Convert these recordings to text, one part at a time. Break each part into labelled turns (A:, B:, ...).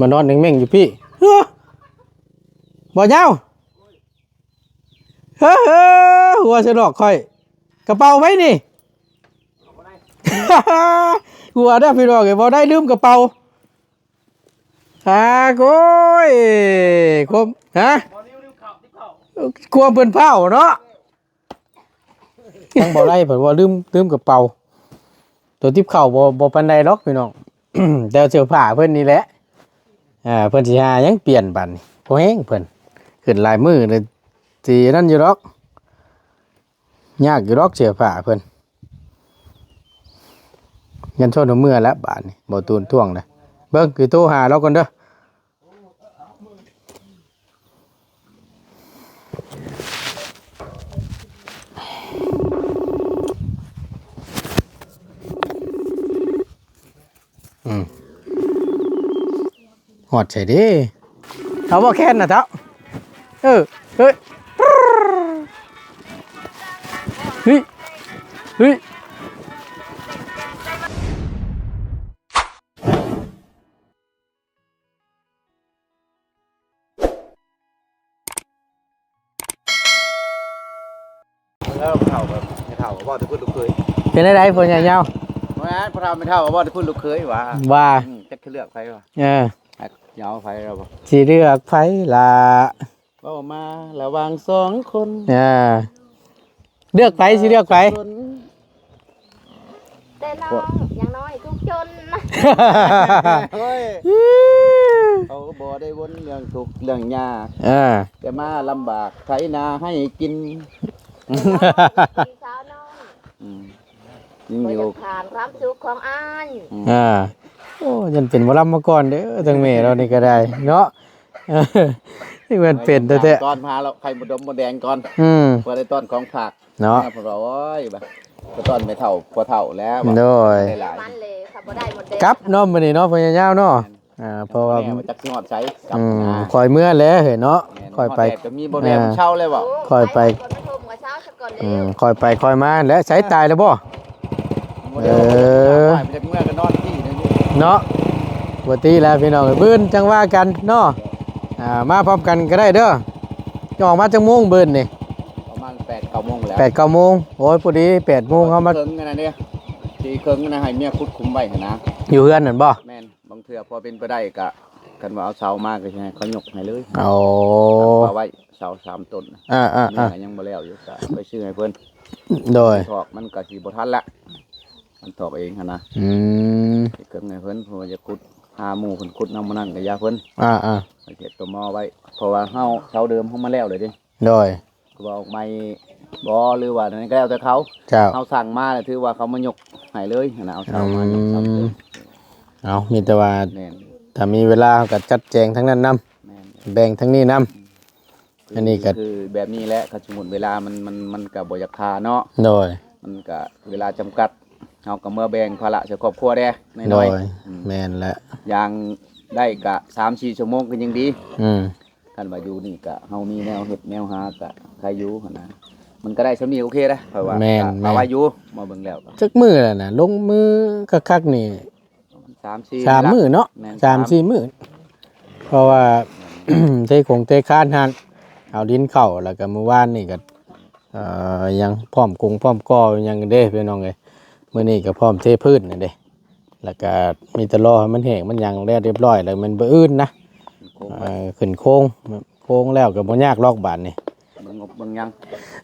A: มานอนเม่งๆอยู่พี่บ่ยาวเฮ้อหัวสะดอกค่อยกระเป๋าไว้นี่ หัวได้พี่น้องไอ้บ่ได้ลืมกระเป๋าโก้ยคมฮะควงเพิ่นเผาเนาะยังบ่ได้เพิ่นว่าลืมกระเป๋าตัวทิพเข้าบ่ปานใดหรอกพี่น้อง แต่เสื้อผ้าเพิ่นนี่แหละเพิ่นสิหายังเปลี่ยนบัดนี้บ่แฮงเพิ่นขึ้นลายมือเลยสินั่นอยู่ดอกยากอยู่ดอกเสื้อผ้าเพิ่นยันโทษเมื่อแล้วบาดนี้บ่ตูนท่วงเลยเบิ่งคือโทรหาเราก่อนเด้อหอดใส่ดิเอาบ่แค้นนะเท้าเฮ้ยเฮ้ยเฮ้ย
B: แล้วเท่าแบบไม่เท่ากับว่าจะพูดลูกเคย
A: เป็นอะไรพ่อใหญ่ยาว
B: ว่าพอเราไม่เท่ากับว่าจะพูดลูกเคย
A: ว่า
B: จะเลือกไฟวะยาวไฟเราบ่
A: สิเลือกไฟล่ะ
B: ก็มาระวังสองคน
A: เลือกไฟสิเลือกไฟ
C: แต่น้องอย่างน้อยทุกจนนะ
B: เฮ้ยเขาบ่ได้วนเรื่องทุกเรื่องยากแต่มาลำบากไถนาให้กิน
C: สาวน้อย
B: ยิ่งอยู่
C: ผ่านความสุขของอ้าย
A: โอ้ยันเป็นวรำมาก่อนเด้อทั้งเมย์เรานี่ก็ได้เนาะนี่มันเป็นแต่
B: ตอนพาเราไข่มดมมดแดงก่อนพอได้ตอนของผัก
A: เนาะ
B: พอเราโอ้ยแบบก็ตอนไม่เท่าพอเท่าแล้ว
A: โดยกับเนาะมื้อนี้เนาะพญายาวเนาะเพราะว่า
B: จักสิฮอดใช้
A: คอยเมื่อแล้วเห็นเนาะคอยไป
B: ก็มีบ่แม่นเช่าเลยบ่
A: คอยไปคอยไปคอยมาแล้วใช้ตายแล้วบ่
B: มันจะเมื่อก็นอนที่
A: เนาะปกติแล้วพี่น้องบื้นจังว่ากันเนาะมาพร้อมกันก็ได้เด้อจะออกมาจังโมงบื้นนี่
B: ประมาณ8-9 โมงแล้ว
A: 8-9 โมงโอ้ยพอดี8 โมงเขามา
B: เคิงกันนะเนี่ยทีเคิงกันนะให้เมียคุดคุมไว้นะ
A: อยู่เฮือนนั่นบ่
B: แม่นบางเทื่อพอเป็นไปได้ก็กันว่าเอาเสามาก็ใช่เขายกให้เลย
A: เอา
B: ไว้เสา3 ต้นยังบ่แล้วอยู่ก็ไปซื้อให้เพิ่น
A: โดย
B: ถอกมันก็สิบ่ทันละมันถอกเองนะเคิงให้เพิ่นเพราะว่าจะคุดหาหมู่เพิ่นคุดนำมานั่นก็ยาเพิ่นเก็บตัวหม้อไว้เพราะว่าเฮาเสาเดิมเฮามาแล้วเลยดิ
A: โดย
B: ก็บอกไม่บ่หรือว่านั่นก็แล้วแต่เขาสั่งมาแล้วถือว่าเขามายกให้เลยนะเอาเสามายก
A: เอามีแต่ว่าถ้ามีเวลาก็จัดแจงทั้งนั้นนำแบ่งทั้งนี้นำอันนี้ก็
B: คือแบบนี้แหละสมมุติเวลามันก็บ่อยากคาเนาะ
A: โดย
B: มันก็เวลาจำกัดเฮาก็เมื่อแบ่งภาระใส่ครอบครัวแด้น้อย
A: ๆแม่นแล้ว
B: อย่างได้ก็ 3-4 ชั่วโมงก็ยังดีคันว่าอยู่นี่ก็เฮามีแนวเฮ็ดแนวหาก็ใครอยู่หั่นนะมันก็ได้ซะมีโอเคนะเพราะว่าเอาไว้อยู่มาเบิ่งแล้ว
A: จักมื้อแล้วน่ะลงมือคักๆนี่3มื้อเนาะ3-4 มื้อเพราะว่าเทคานหั่นเอาดินเข้าแล้วก็มื้อวานนี่ก็ยังพร้อมกงพร้อมก่อยังเด้พี่น้องเอ้ยมื้อนี้ก็พร้อมเทพื้นนั่นเด้แล้วก็มีแต่รอให้มันแห้งมันยังแล้วเรียบร้อยแล้วมันบ่อื่นนะขึ้นโค้งแล้วก็บ่ยากลอกบาดนี่
B: บางยัง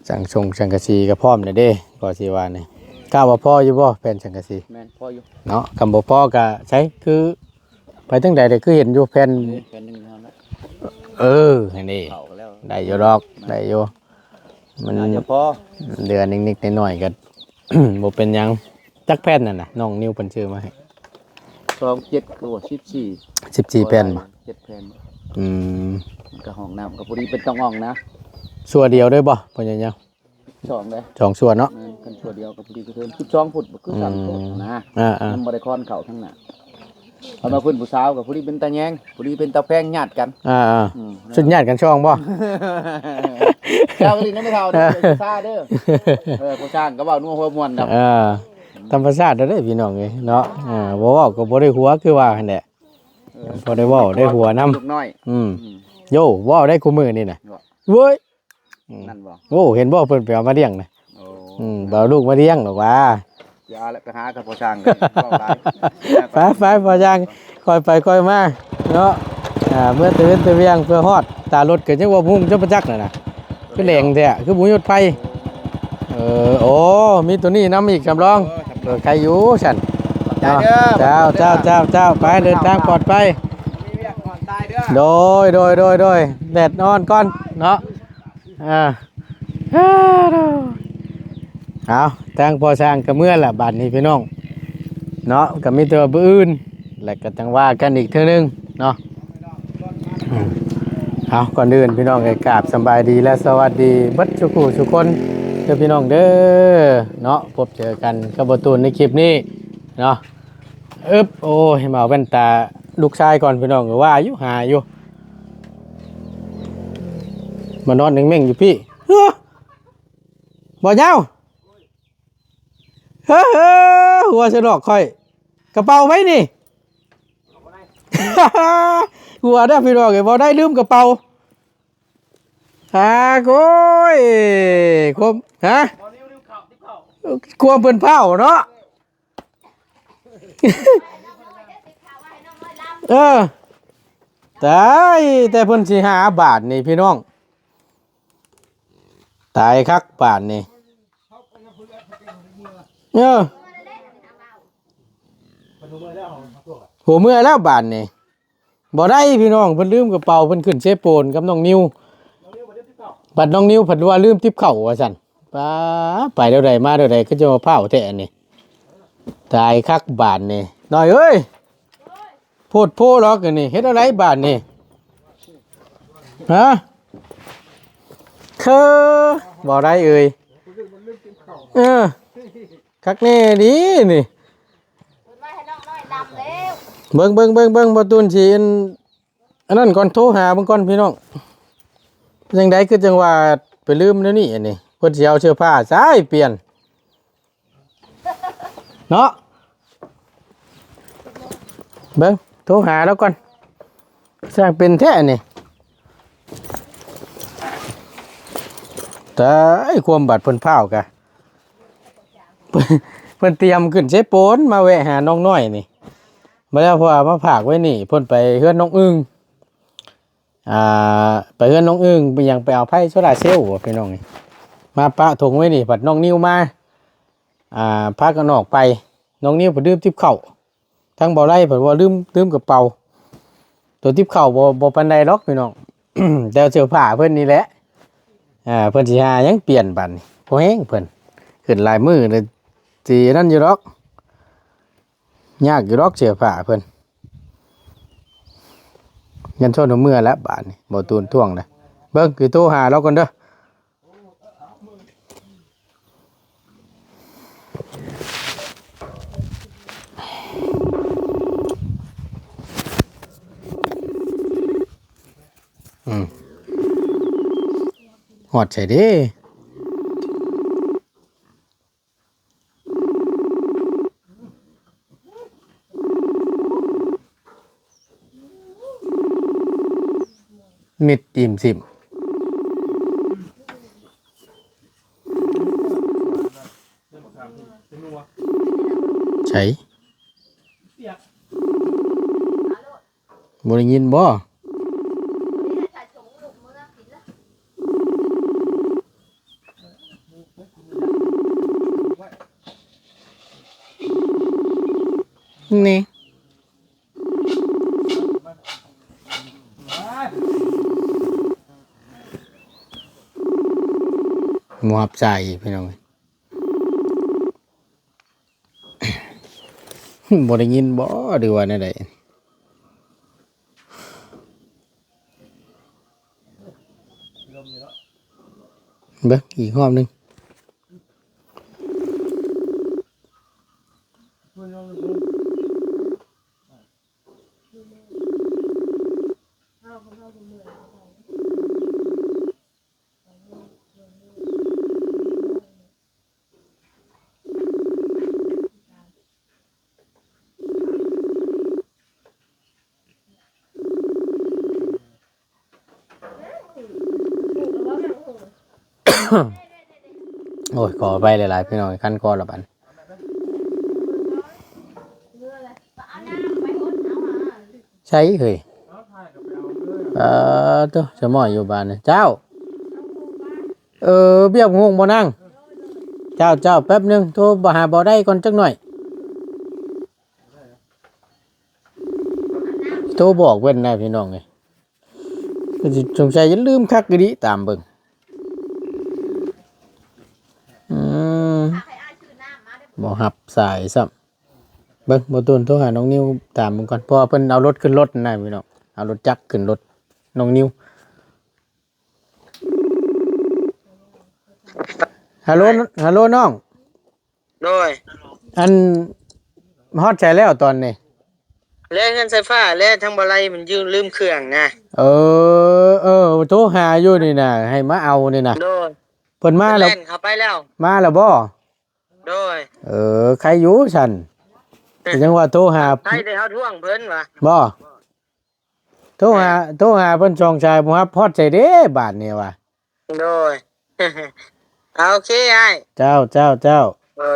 A: สังกะสีก็พร้อมแล้วเด้ก็สิว่านี่กล้าว่าพออยู่บ่แผ่นสังกะสี
B: แม่นพออยู่
A: เนาะคำบ่พอก็ใช้คือไปจังใดได้คือเห็นอยู่แผ่น
B: นึง
A: อันนี้ได้อยู่ดอกได้อยู่มัน
B: พอ
A: เดือนนิดๆหน่อยๆก็ บ่เป็นหยังจักแผ่นนั่นน่ะน้องนิวเพิ่นชื่อมาให้
B: 27คือว่า
A: 14แผ่นบ่
B: 7 แผ่นก็ห้องน้ำก็พอดีเป็นต้องห้องนะ
A: ชั่วเดียวด้วยบ่พ่อใหญ่ยาว
B: 2เลย
A: 2ชั่วเนาะ
B: กันชั่วเดียวก็พอดีก็เทิน12 ฟุตคือ3 ฟุตนะมันบ่ได้ค้อนเข้าทั้งน่ะเอามาเพิ่นผู้สาวก็พอดีเป็นตาแยงพอดีเป็นตาแพงญาติกัน
A: สุดญาติกันช่องบ่
B: เจ้าก็ลิ้นไม่เท่าเด้อซ่าเด้อผู้สร้างก็เว้านัวหัวม่วนดอก
A: ธรรมชาติเด้อพี่น้องเอ้ยเนาะบ่เว้าก็บ่ได้หัวคือว่าหั่นแหละ พอได้เว้าได้หัวนํ
B: ลูกน้อย
A: โยเว้าได้คู่มือนี่น่ะ
B: บ่
A: เว้ย
B: นั่นบ่
A: โอ้เห็นบ่เพิ่นไปเอามาเลี้ยงน่ะ
B: โอ้
A: บ่เอาลูกมาเลี้ยงหรอกว่า
B: อย่าแล้วไปหากับพ่อช่างเลยเว้าหลาย
A: ไปพอยังค่อยไปค่อยมาเนาะเมื่อตื่นเวียงเพื่อฮอดตารถก็ยังว่ามุ่งจะประจักษ์น่ะคือแหลงแท้คือบ่หยุดไปโอ้มีตัวนี้นำอีกจำลองใครอยู่ฉันเนาะเจ้าไปเดินทางปลอดภัย
B: มีเวียกก่อนตายเด้อ
A: โดยแดดนอนก่อนเนาะเอาทางพอสร้างก็เมื่อละบัดนี้พี่น้องเนาะก็มีตัวบื้ออื่นแล้วก็จังว่ากันอีกเท่านึงเนาะเอาก่อนอื่นพี่น้องกราบสบายดีและสวัสดีเบัดทุกผู้ทุกคนเด้อพี่น้องเด้อเนาะพบเจอกันกับบ่ตูนในคลิปนี้เนาะโอ้ยมาเอาแว่นตาลูกชายก่อนพี่น้องก็ว่าอยู่หาอยู่มานอนเม่งๆอยู่พี่บ่ยาวหัวสะดอกค่อยกระเป๋าไว้นี่ หัวได้พี่น้องไอ้บ่ได้ลืมกระเป๋าโอ้ยคมควมเพิ่นเผาเนาะ ตายแต่เพิ่นสิหาบาทนี่พี่น้องตายคักบาทนี่หัวเมื่อแล้วบาทนี่บ่ได้พี่น้องเพิ่นลืมกระเป๋าเพิ่นขึ้นเชฟโปนกับน้องนิวบัดน้องนิวเพิ่นว่าลืมทิปเข้าว่าซั่นไปเดี๋ยวใดมาเดี๋ยวใดก็จะมาเผาแท้อันนี้ตายคักบาทนี่น้อยเอ้ยโพดโพหรอกอันนี้เฮ็ดอะไรบาทนี่ฮะคือบ่ได้เอ่ยคักแน่ดีนี่เบิ่งบ่ตูนสิอันนั้นก่อนโทรหาเบิ่งก่อนพี่น้องจังได๋คือจังว่าไปลืมเดี๋ยวนี้อันนี้เพิ่นสิเอาเสื้อผ้าซ้ายเปลี่ยนเนาะเบิ่งโทรหาแล้วก่อนสร้างเป็นแท้นี่แต่ไอ้ความบัดเพิ่นพาวกะเพิ่นเตรียมขึ้นเชฟโปนมาแวะหาน้องน้อยนี่มาแล้วเพราะว่ามาฝากไว้นี่เพิ่นไปเฮือนน้องอึ้งไปเฮือนน้องอึ้งไปยังไปเอาไผ่โซลาร์เซลล์พี่น้องนี่มาปะถงไว้นี่บัดน้องนิ้วมาพากันออกไปน้องนิ้วเพิ่นดื่มทิพย์เข้าทั้งบ่ได้เพิ่นว่าลืมกระเป๋าตัวทิพย์เข้าบ่ปานใดหรอกพี่น้อง แต่เสื้อผ้าเพิ่นนี่แหละเพิ่นสิหาหยังเปลี่ยนบัดนี้พอแห้งเพิ่นขึ้นลายมือเลยสินั่นอยู่ดอกยากอยู่ดอกเสื้อผ้าเพิ่นยันโทษเมื่อแล้วบาดนี้บ่ตูนท่วงนะเบิ่งคือโทรหาเราก่อนเด้อหอดใช่เด้มิดอิ่มสิมใช่บ่ได้ยินบ่นี่หมูหับใจพี่น้อง บ่ได้ยินบ่ดีว่าแนวใดเบิ่งอีกรอบนึง โอ้ยขอไปหลายๆพี่น้องขั้นคอละบันใช่เฮ้ยตัวจะหมอยอยู่บ้านนะเจ้าเบี้ยงงบ่นั่งเจ้าแป๊บนึงโทรบ่หาบ่ได้ก่อนจักหน่อยโทรบอกเว้นได้พี่น้องไงสงสัยจะลืมคักดีตามเบิ่งบ่หับสายซ้ำเบิ่งบ่ตูนโทรหาน้องนิวตามเบิ่งก่อนเพราะว่าเพิ่นเอารถขึ้นรถนะพี่น้องเอารถจักรขึ้นรถน้องนิวฮัลโหลน้อง
D: โดย
A: อันฮอดใจแล้วตอนนี้
D: แล้วเงินไฟฟ้าแล้วทั้งบ่ไล่มันยืมลืมเครื่องนะ
A: โทรหาอยู่นี่น่ะให้มาเอานี่น่ะ
D: โดย
A: เพิ่นมาแล้ว
D: เข้าไปแล้ว
A: มาแล้วบ่
D: โดย
A: ใครอยู่ฉันจังว่าโทรหา
D: ใครได้เฮาท่วงเพิ่นวะ
A: บ่โทรหาเพิ่นจองชายบ่ครับฮอดใจเด้บาดนี้ว่ะ
D: โดยเอาโอเคไอ้
A: เจ้า
D: โด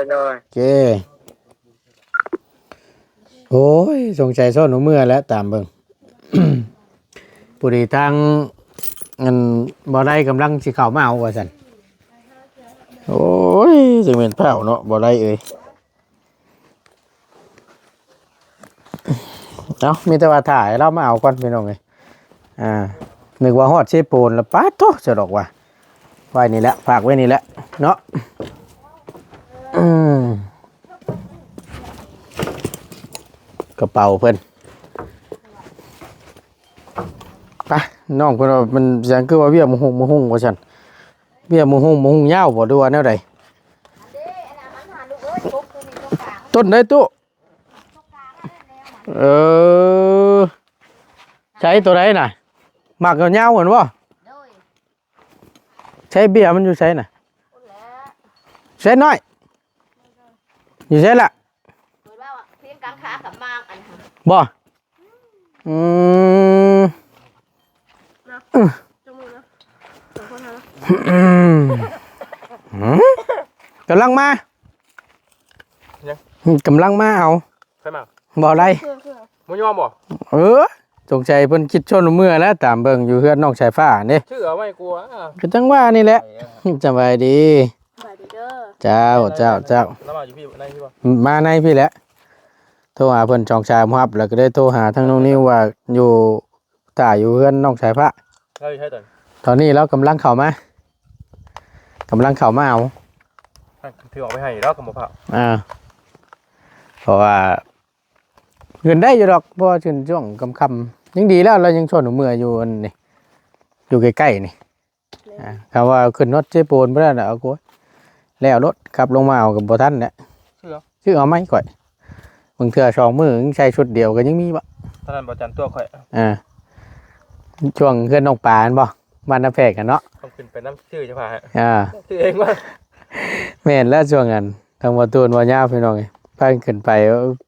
D: ย
A: โอเคโอ้ยสงสัยซ่อนหนูเมื่อแล้วตามเบิ่ง ผู้ดีทางเงินบ่ได้กำลังสิเข้ามาเอาว่าซั่นโอ้ยสิแม่นแผ่วเนาะบ่ได้เอ้ยเอ้ามีแต่ว่าถ่ายเรามาเอาก่อนพี่น้องเอ้ยนึกว่าฮอดเชโปนแล้วป๊าดโตจะดอกว่าไว้นี่แหละฝากไว้นี่แหละเนาะกระเป๋าเพิ่นไปน้องเพิ่นว่ามันเสียงคือว่าเบี้ยมหุงว่าซั่นเบี้ยมหุงยาวบ่ดูว่าแนวใดต้นได้ตู้ใช้ตัวไหนน่ะหมักยาวเหมือนบ่ใช้เบี้ยมันอยู่ใช้น่ะใช้น้อยอยู่ใช้ละบ่กำลังมาเอา
E: ใช่ไหม
A: บ่ไร
E: มึงยอมบ่
A: สงสัยเพิ่นคิดชนเมื่อแล้วตามเบิ่งอยู่เฮือนน้องชายฟ้านี่
E: ชื่อไม่กลัว
A: ก็จังว่านี่แหละสบายดีเจ้าแล้วมาอยู่พี่ในพี่บ่มาในพี่แหละโทรหาเพิ่นจองชายรับแล้วก็ได้โทรหาทั้งน้องนิวว่าอยู่ตาอยู่เฮือนน้องชายฟ้า
E: ใช่
A: ตอนนี้เรากำลังเข้ามาเอา
E: ถือออกไปให้แล้วกับหมอผ่า
A: เพราะว่าเงินได้อยู่ดอกเพราะช่วงค่ำๆยังดีแล้วเรายังชวนหนูเมื่ออยู่นี่อยู่ใกล้ๆนี่คำว่าขึ้นรถเจ๊ปูนไม่ได้นะเอากูแล้วรถขับลงมาเอากับบ่ทันเนี่ยชื่อเอาไหมก่อยมึงเถื่อสองมือใช้ชุดเดียวก็ยังมีบ่
E: ท่านบ่จันตัวข่อย
A: ช่วงเพื่อนน้องปานบ่บ้านน้ำแพกกันเนาะ
E: ต้องขึ้นไปน้ำชื่อจะพา
A: ชื่
E: อเองว่า
A: แม่นแล้วช่วงนั้นทางวัดตูนวัดยาวพี่น้องพาขึ้นไป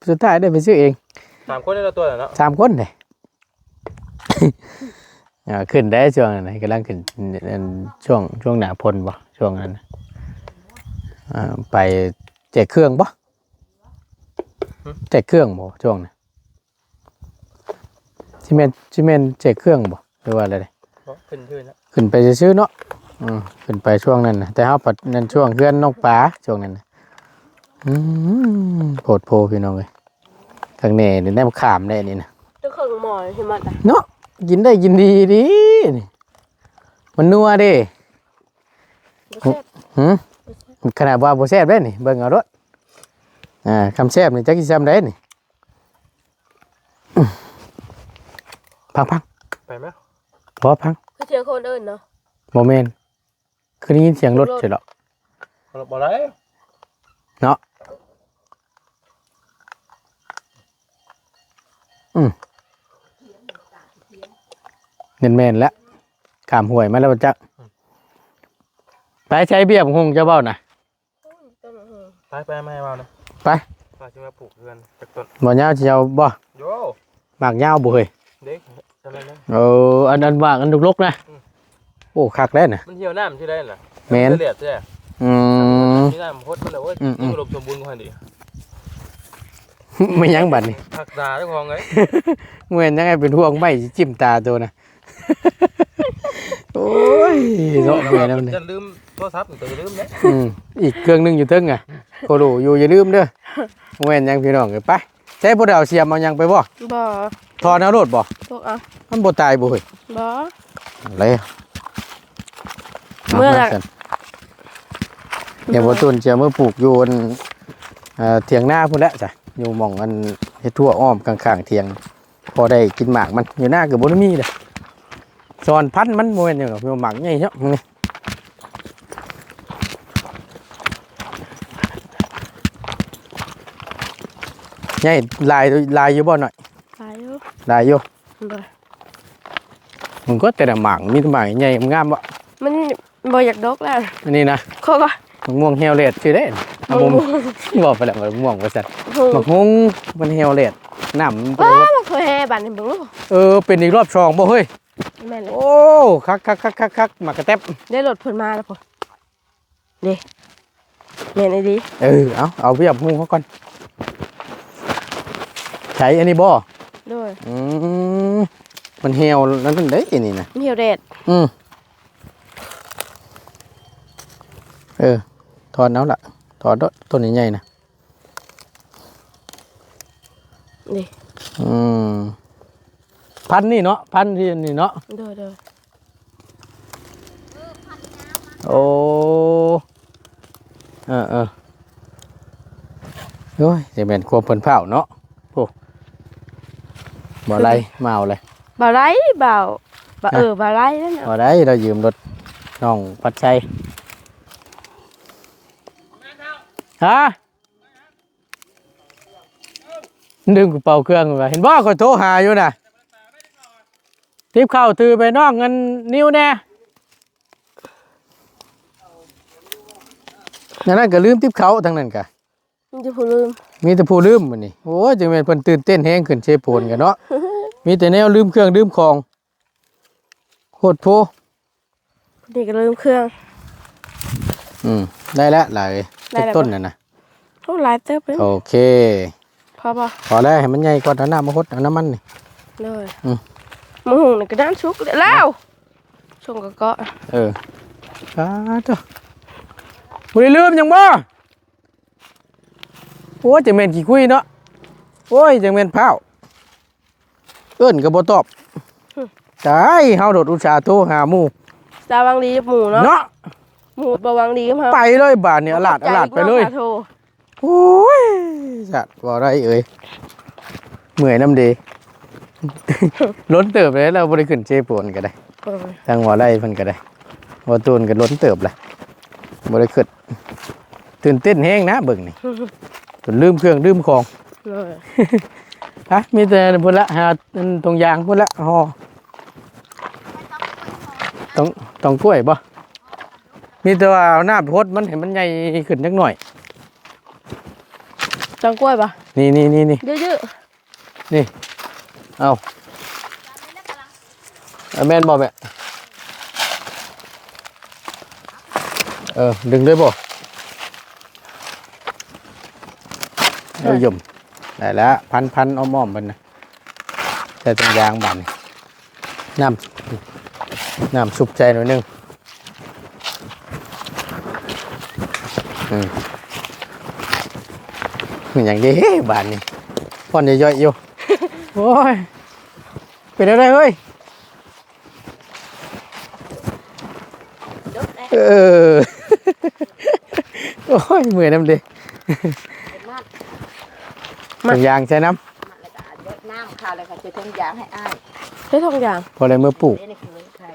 A: สุดท้ายได้ไปซื้อเอง
E: 3 คนได้ตัวเนาะ
A: 3 คนเลยขึ้นได้ช่วงนั้นกำลังขึ้นช่วงหนาพลบ่ช่วงนั้นไปแจกเครื่องบ่แจกเครื่องบ่ช่วงนั้นชิเมนแจกเครื่องบ่หรือว่าอะไรขึ้นไปซื้อเนาะขึ้นไปช่วงนั้นนะแต่เขาปัดนั่นช่วงเพื่อนนกป่าช่วงนั้นนะโผดโพพี่น้องเลยข้างในนี่ได้มาขามได้นี่นะ
C: จะเครื่องหมอใช่ไหม
A: เนาะกินได้กินดีดิมันนัวดิขนาดว่าโบแซ่บได้นี่เบิ่งเอารถคำแซ่บนี่จักกี่ซ้ำได้นี่พัง
E: ไปไหม
A: พอพัง
C: คือเสียงคนอื่นเนาะ
A: โมเมนต์คือได้ยินเสียงรถใช่หรอ
E: บ่ได้
A: เนาะแม่นแล้วขามห่วยมาแล้วจักไปใช้เบี้ยผมคงจะเบ้านะ
E: ไปไม่ให้เบ้านะ
A: ไป
E: จะมาปลูกเรือนจากต้น
A: บ่ยาวจะเอาบ่
E: โย
A: หมากยาวบ่เฮ้ย
E: เด็กทำไมนะ
A: อันหมากอันลุกๆนะโอ้คักได้น่ะ
E: มันเหี่ยวน้ำที่ได้น่ะ
A: แม่น
E: เลียดใช่
A: อืม
E: นี่ได้มันพดมันเลยว่ายิ่งอุดมสมบูรณ์กว่าดิ
A: ไม่ยังบัดนี่
E: ผักตาด้วยของไง
A: เมื่อยังไงเป็นห่วงไม่จิ้มตาตัวน่ะโอ้ยเนาะเมื่อยแล้วนี่
E: จะลืมโทรศัพท์ตัวจะลืมเนี่ย
A: อีกเครื่องหนึงอยู่เทึงอ่ะโคโลอยู่อย่าลืมเด้อเมื่อยังพี่น้องเอ้ยไปใช้บ่ได้เอาเสียมเอาหยังไปบ่
C: บ่
A: ถอนเอาโลดบ่
C: พวกเอา
A: มันบ่ตายบ่เฮ้ย
C: บ่
A: อะไรอะ
C: เมื่อไหร่
A: เดี๋ยวบ่ตุนจะเมื่อปลูกอยู่อันเถียงนาพุ่นแหละจ้ะอยู่หม่องอันเฮ็ดทั่วอ้อมข้างๆเถียงพอได้กินหมากมันอยู่หน้าก็บ่ได้มีเด้อสอนพันธุ์มันบ่แม่นหยังหรอกหมากใหญ่เนาะนี่ใหญ่ลายอยู่บ่หน่อย
C: ไปอยู่
A: ลายอยู่
C: บ่
A: มันก็แต่ละหมากมีแต่หมากใหญ่งามบ่
C: มันบ่อยากดกแล้ว
A: อันนี้นะ
C: เขาก็
A: มะม่วงเหี่ยวเล็ดชื่อเด้เอาผมบอกไปแล้วมะม่วงว่าซั่นมะม่วงมันเหี่ยวเล็ดน้ำมันเป็น
C: ว้าบ่เคยแห่บ้านนี่เบิ่งลูก
A: เป็นอีกรอบ2บ่เฮ้ย
C: แม่นเลย
A: โอ้คักหมากกระแตบ
C: ได้รถเพิ่นมาแล้วพุ่นเด้แม่นอีดี
A: เอาไปหยับหูเขาก่อนใช้อันนี้บ่
C: โดย
A: มันเหี่ยวนั่นจังได๋นี่นะ
C: เหี่ยวแดด
A: ถอนเอาล่ะถอนต้นใหญ่ๆนะ
C: นี่
A: พันนี่เนาะพันที่นี่เนาะ
C: โดย
A: โอ้โอ้ยจะเป็นความเพิ่นเผาเนาะโอ้บ่ไรมาเอาเลย
C: บ่ไรบ่บ่ไรนั่นน่ะ
A: บ่ได้เรายืมรถน้องปัดชัยฮะดึงกระเป๋าเครื่องมาเห็นบ่ก็โทรหาอยู่น่ะทิปเข้าตือไปนอกเงินนิ้วแน่นั่นก็ลืมทิปเขาทั้งนั้นกะ
C: มันจะผู้ลืม
A: มีแต่ผู้ลืมมันนี่โอ้ยจังแม่นเพิ่นตื่นเต้นแฮงขึ้นเชโปนกันเนาะ มีแต่แนวลืมเครื่องลืมของโหดโพ
C: นี่ก็ลืมเครื่อง
A: ได้แล้วหลาย
C: ได้
A: เจ็ด
C: แล้ว
A: ต้นน่ะนะ
C: โอ้หลายเติบเลย
A: โอเค
C: พอบ่
A: พอแล้วให้มันใหญ่ก่อนเอาน้ำมาหดเอาน้ำมันนี่
C: เลยมะฮุงนี่ก็ด้านชุกแล้วชงก็เกาะ
A: จ้าบ่ได้ลืมหยังบ่โอ้ยจังแม่นขี้คุยเนาะโอ้ยจังแม่นพร้าวเอิ้นก็บ่ตอบตายเฮาโดดอุตส่าห์โทรหาหมู่
C: ตาวังดีกับหมูเนาะ
A: เนาะ
C: หมูบ่วังดีกับเฮา
A: ไปเลยบาดนี้อลาดไปเลย
C: โทร
A: โอ้ยสัตว์บ่ได้เอ้ยเมื่อยน้ำดี ล้นเติบเลยเราบ่ได้ขึ้นเชปวนก็ได้ทางหัวไร่เพิ่นก็ได้บ่ตูนก็ล้นเติบเลยบ่ได้ขึ้นตื่นเต้นแฮงนะเบิ่งนี่จนลืมเครื่องลืมของ
C: เลย
A: ฮะมีแต่พุ่นละหาตรงยางพุ่นละฮอต้องกล้วยบ่มีแต่ว่าเอาหน้าไปพดมันให้มันใหญ่ขึ้นจักหน่อย
C: จังกล้วยป่ะ
A: นี่
C: เยอะ
A: นี่เอาแม่นบ่แม่ดึงด้วยบ่หยุ่มได้แล้วพันอ้อมๆมันนะแต่ตรงยางบันน้ำสุบใจหน่อยนึงอย่างนี้บานนี่พ่อนย่อยๆอยู่ โอ้ยเป็นอะไรเฮ้ยโอ้ยเมื่อยน้ำดิตรงยางใช่น้ำ
F: น้ำข้าวเลยค่ะจะทงยางให้อ้าย
C: ๆได้ทองอย่าง
A: พออะไรเมื่อปลูก
F: นี่คือใคร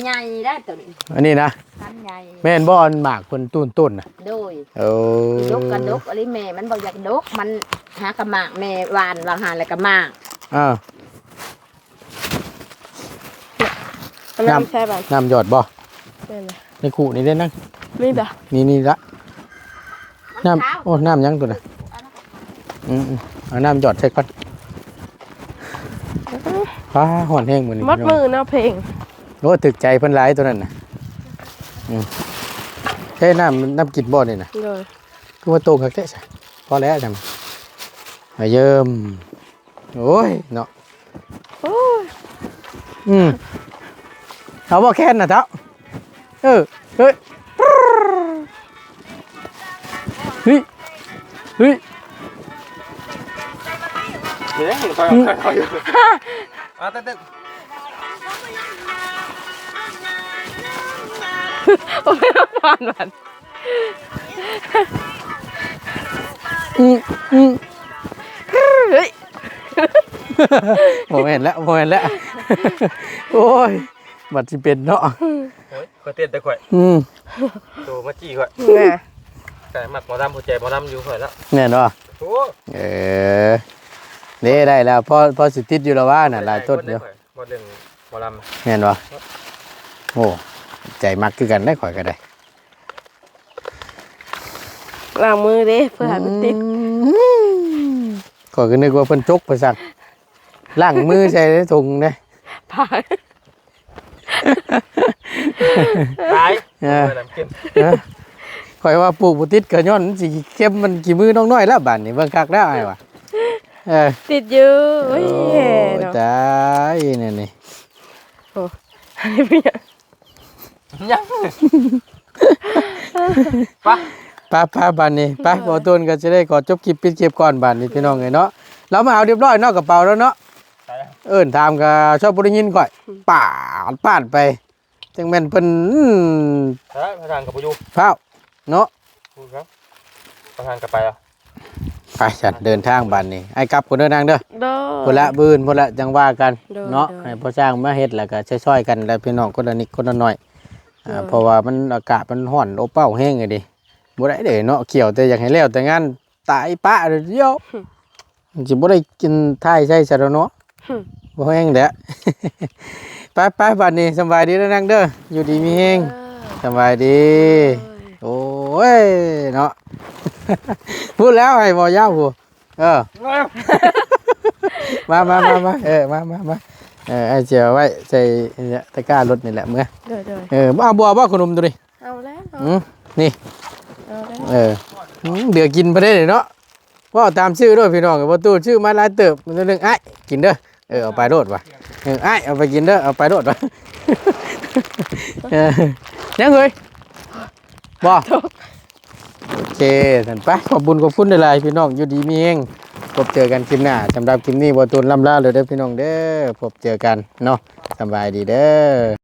F: ใหญ่ได้ตัวนี้
A: อันนี้นะ
F: ทันใหญ่
A: แม่นบ่อนหมากคนต้นนะ
F: โดย
A: ด
F: กกันดกอะไรแม่มันบอกอยากดกมันหากระหมากแม่หวานวางหาอะไรกระหมาก
C: น้ำใช่ป่ะ
A: น้ำหยอดบ่
C: เป็นไง
A: ในขู่นี่ได้นั่ง
C: มีป่ะ
A: นี่ละน้ำน้ำยังตัวน่ะเอาน้ำหยอดใส่ก่อนฟ้าห่อนแห้งเหมือน
C: มัดมือเนาะเพลง
A: โอ้ถึกใจเพิ่นหลายตัวนั้นน่ะเฮ้น้ำกินบ่นี่น่ะ
C: โดย
A: คือว่าโตคักแท้ซะพอแล้วจำมาเยิ้มโอ้ยเนาะ
C: โอ้ย
A: เอาบ่แค้นน่ะเจ้าเฮ้ยเฮ้ยเฮ้ย
E: เดี๋ยวคอยเต้น
C: โอ้ยผ่านมัน เฮ้ย
A: โมเห็นแล้วโอ้ยบัดสิเป็นเนาะ
E: โอ้ยคอยเต้นแต่ข่อยตัวมาจี้ข่อย
C: แม่
E: แต่หมักหมอดำหัวใจหมอดำอยู่ข่อยแล้ว
A: แน่นอน
E: โอ้
A: นี่ได้แล้วพอสิติดอยู่แล้วว่าน่ะหลายต้นเดียว
E: บ่เรื่องหมอดำ
A: แน่นอนโอ้ใจมักคือกันได้ข่อยก็ได้
C: ล้างมือเด้เพื่อให้มันติด
A: ข่อยก็นึกว่าเพิ่นจกไปสั่งล้างมือใส่ในถุงเด้
C: ผ่าน
E: ตาย
A: ข่อยว่าปลูกบ่ติดก็ย้อนสิเข้มมันกี่มือน้องน้อยแล้วบัดนี้เบิ่งคักแล้วอ้ายว่ะ
C: ติดอยู่โอ้ย
A: โอ้
C: เนาะ
A: ตายนี่
C: อันนี้เป็นยัง
A: ป้าบัดนี้ไปบ่ต้นก็จะได้ขอจบคลิปปิดคลิปก่อนบัดนี้พี่น้องเอ้ยเนาะเรามาเอาเรียบร้อยเนาะกระเป๋าแล้วเนาะถามก็ชอบบ่ได้ยินก่อยปาดไปจังแม่นเพิ่น
E: ประธานกับปูยู
A: พร้าวเนาะ
E: พูดครับประธานกับไปอ่ะ
A: ไปฉันเดินทางบัดนี้ไอ้กลับคนเดินทางเด้อ
C: โด
A: พุ่นละบื้นพุ่นละจังว่ากัน
C: โดย
A: เนาะ
C: โดย
A: ให้พ่อสร้างมาเฮ็ดแล้วก็ช่วยๆกันแล้วพี่น้องคนละนิดคนละหน่อยเพราะว่ามันอากาศมันร้อนอบอ้าวแห้งไงดิบ่ได้เด้เนาะเขียวแต่อยากให้แล้วแต่งานตายปะเดียวมันสิบ่ได้กินท้ายใช่ซะแล้วเนาะบ่แห้งแหละ ไปบัดนี้สบายดีเด้อนังเด้ออยู่ดีมีแฮงสบายดีโอ้ยเนาะ พูดแล้วให้บ่ยาวพูมามามาไอ้เจียวไว้ใส่ตะกร้ารถนี่แหละเมื่อ
C: โดย
A: เอาบัวบ่ขนมตัวนี้
C: เอาแล้ว
A: นี่
C: เอาแล้ว
A: เดี๋ยวกินไปได้เลยเนาะว่าตามชื่อด้วยพี่น้องกับประตูชื่อมาลายเติบมันเรื่องไอ้กินเด้อเอาไปโดดว่ะไอ้เอาไปกินเด้อเอาไปโดดว่ะยังเฮ้ยบ่โอเคท่านไปขอบคุณหลายๆพี่น้องอยู่ดีมีเองพบเจอกันคลิปหน้าสำหรับคลิปนี้บ่ตูนล่ำลาเลยเด้อพี่น้องเด้อพบเจอกันเนาะสบายดีเด้อ